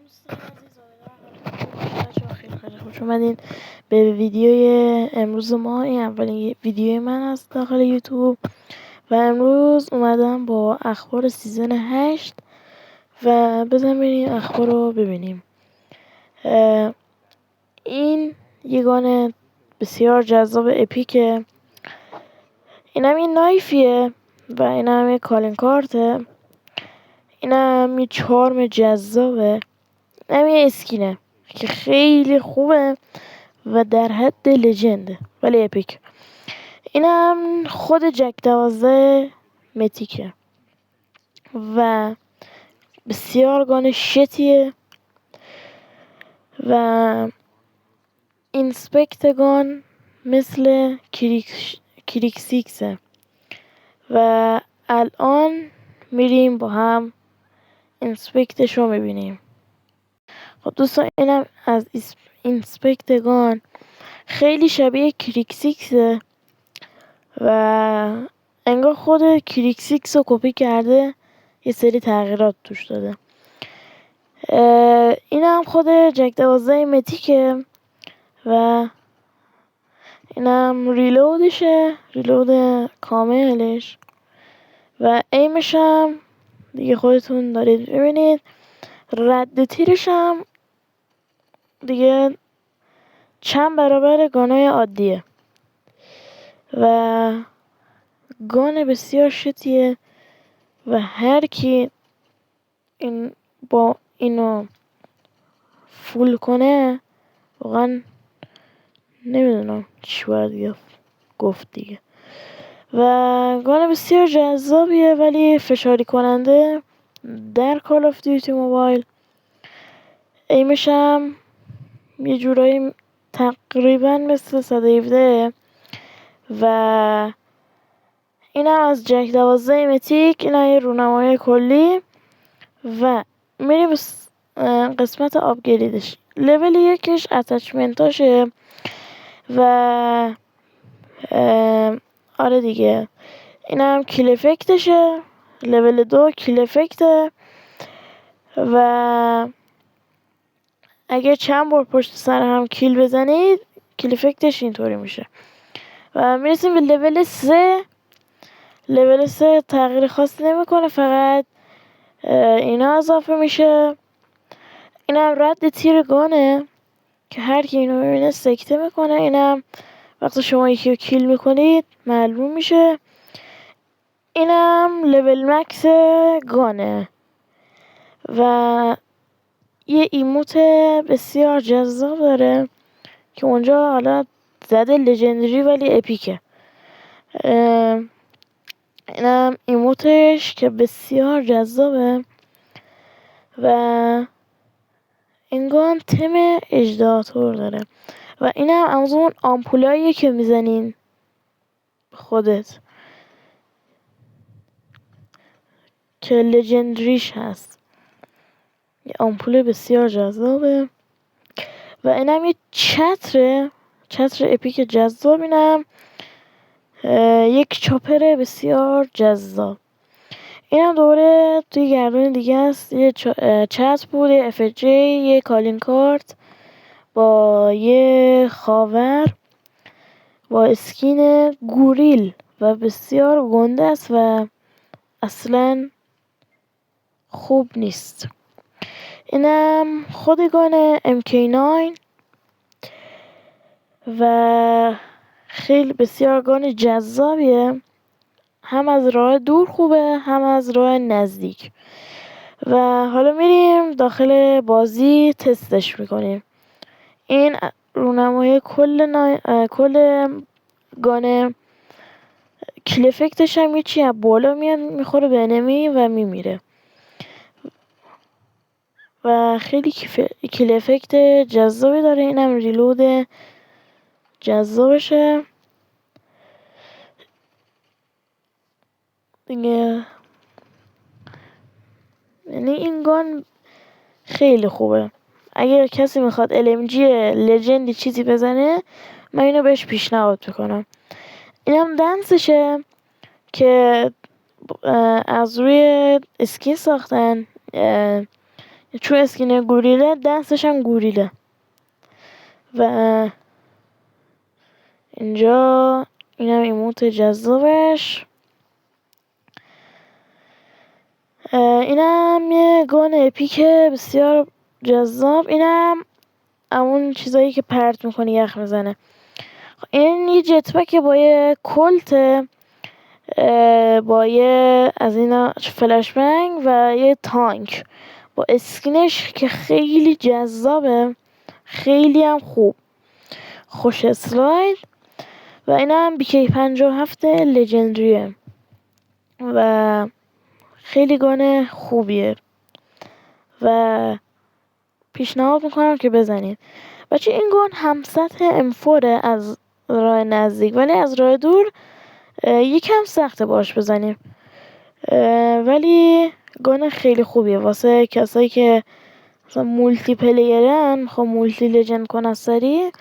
دوستان عزیز، امیدوارم خیلی خوش اومدین به ویدیوی امروز ما. این اولین ویدیوی من از داخل یوتیوب و امروز اومدم با اخبار سیزن 8 و بزن بریم اخبار رو ببینیم. این یگان بسیار جذاب اپیکه. اینم یه نایفیه و اینم یه کالین کارته. اینم یه چارم جذابه. اینم یه اسکینه که خیلی خوبه و در حد لژنده ولی اپیک. اینم خود جک 12 متیکه و بسیار گان شتیه و اینسپکتگان مثل کریک سیکسه و الان میریم با هم اینسپکتش رو میبینیم. خب دوستان، اینم از اینسپکتگان خیلی شبیه کریک سیکسه و انگار خود کریک سیکس رو کپی کرده، یه سری تغییرات توش داده. اینم خود جک 12 متیکه و اینم ریلودشه، ریلود کاملش و ایمش هم دیگه خودتون دارید ببینید. رد تیرش هم دیگه چند برابر گانای عادیه و گان بسیار شتیه و هر کی با اینو فول کنه واقعا نمیدونم چی باید گفت دیگه. و گان بسیار جذابیه ولی فشاری کننده در کال آف دیوتی موبایل. ایمش هم یه جورایی تقریبا مثل 117 و اینم از جک 12 متیک. اینم یه رونمای کلی و میری به قسمت آپگریدش. لول 1 اتچمنتاشه و آره دیگه، اینم کیل افکتشه. لول 2 کیل افکته و اگه چند بار پشت سر هم کیل بزنید کیل افکتش اینطوری میشه. و میرسیم به لول 3. لول 3 تغییر خاصی نمیکنه، فقط اینا اضافه میشه. اینم رد تیر گانه که هر کی اینو ببینه سکته میکنه. اینم وقتی شما یکی رو کیل میکنید معلوم میشه. اینم لول مکس گانه و یه ایموت بسیار جذاب داره که اونجا حالا زده لژندری ولی اپیکه. اینم ایموتش که بسیار جذابه و این گان تم اجداتور داره و اینم از اون آمپولاییه که میزنین خودت که لژندریش هست. یه آمپول بسیار جذابه و اینم یه چتر اپیک جذاب. اینم یک چاپر بسیار جذاب. اینم دوره توی گردون دیگه است. یه چتر بود، یه اف جی، یه کالین کارت با یه خاور با اسکین گوریل و بسیار گنده است و اصلا خوب نیست. اینم خودگان MK9 و خیلی بسیار گان جذابیه، هم از راه دور خوبه هم از راه نزدیک. و حالا میریم داخل بازی تستش میکنیم. این رونمای کل گانه. کیل افکتش هم یه چی بالا میاد میخوره به انمی و میمیره و خیلی کیل افکت جذابی داره. اینم ریلود جذابشه دیگه. یعنی این گان خیلی خوبه. اگر کسی میخواد LMG لژندی چیزی بزنه من اینو بهش پیشنهاد میکنم. اینم دنسشه که از روی اسکین ساختن. چون اسکین گوریله دنسش هم گوریله. و اینجا اینم ایموت جذابش. اینم یه گان اپیک بسیار جذاب. اینم همون چیزایی که پرت میکنه یخ میزنه. این یه جتپک با یه کلت، با یه از اینا فلشبنگ و یه تانک با اسکینش که خیلی جذابه، خیلی هم خوش اسلاید. و اینم بیکی 57 لژندریه و خیلی گان خوبیه و پیشنهاد میکنم که بزنید. بچه این گان هم سطح M4 از راه نزدیک، ولی از راه دور یکم سخته باش بزنیم، ولی گان خیلی خوبیه واسه کسایی که مثلا مولتی پلیرن، خب مولتی لجند کنن سریع،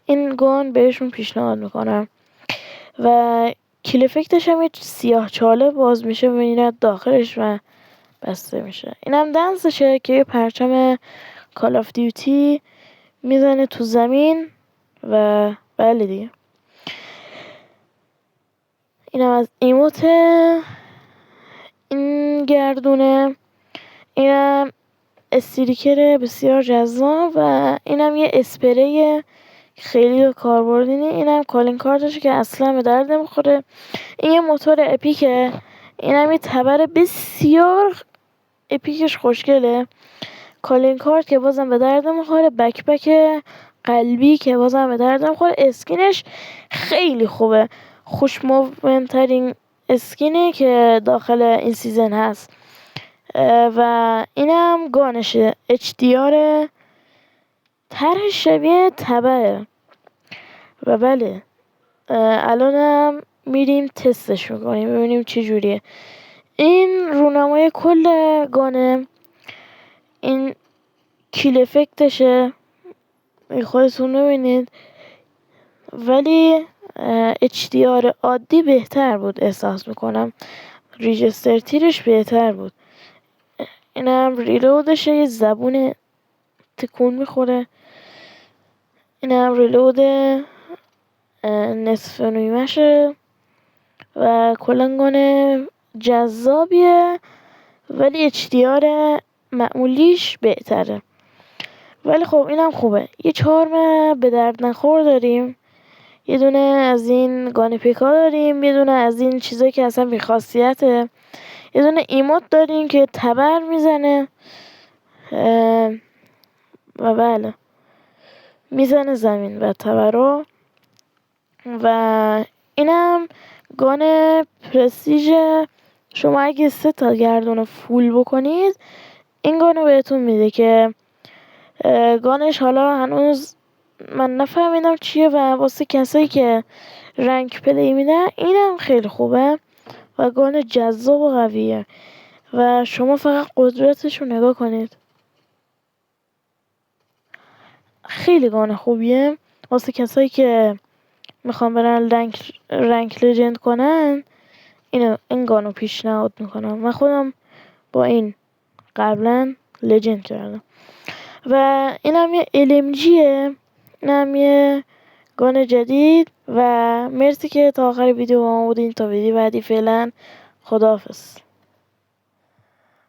این گان بهشون پیشنهاد میکنم. و کیل افکتش هم یه سیاه چاله باز میشه و میره داخلش و بسته میشه. اینم دنسشه که یه پرچم کال آف دیوتی میزنه تو زمین و بله دیگه. اینم از ایموت این گردونه. اینم استریکر بسیار جذاب و اینم یه اسپری خیلی کاربردینه. اینم کالین کارتشه که اصلا به درد نمیخوره. این یه موتور اپیکه. اینم یه تبر بسیار اپیکش خوشگله. کالین کارت که بازم به درد نمیخوره. بکپک قلبی که بازم به درد نمیخوره. اسکینش خیلی خوبه، خوش موومنت ترین اسکینه که داخل این سیزن هست. و اینم گانشه HDR، طرح شبیه تبره. و بله الانم میریم تستش میکنیم ببینیم چه جوریه. این رونمای کل گانه. این کیل افکتشه خودتون ببینید، ولی HDR عادی بهتر بود احساس میکنم، ریجستر تیرش بهتر بود. اینم ریلودشه، یه زبون تکون میخوره. اینم ریلود نصف نیمشه و کلنگان جذابیه، ولی HDR معمولیش بهتره. ولی خب اینم خوبه. یه چارم به درد نخور داریم، یه دونه از این گان پیکا داریم، یه دونه از این چیزایی که اصلا بی‌خاصیته، یه دونه ایموت داریم که تبر میزنه و بله میزنه زمین و تبرو. و اینم گان پرستیژ. شما اگه 3 تا گردون فول بکنید این گانو بهتون میده که گانش حالا هنوز من نفهمیدم چیه و واسه کسایی که رنگ پلی میدن اینم خیلی خوبه و گان جذاب و قویه و شما فقط قدرتش رو نگاه کنید، خیلی گان خوبیه واسه کسایی که میخوام برن رنگ لجند کنن. این گانو پیشنهاد میکنم. من خودم با این قبلا لجند کردم. و اینم یه LMGه، اینم یه گان جدید. و مرسی که تا آخر ویدیو با ما بودین. تا ویدیو بعدی فعلا خداحافظ.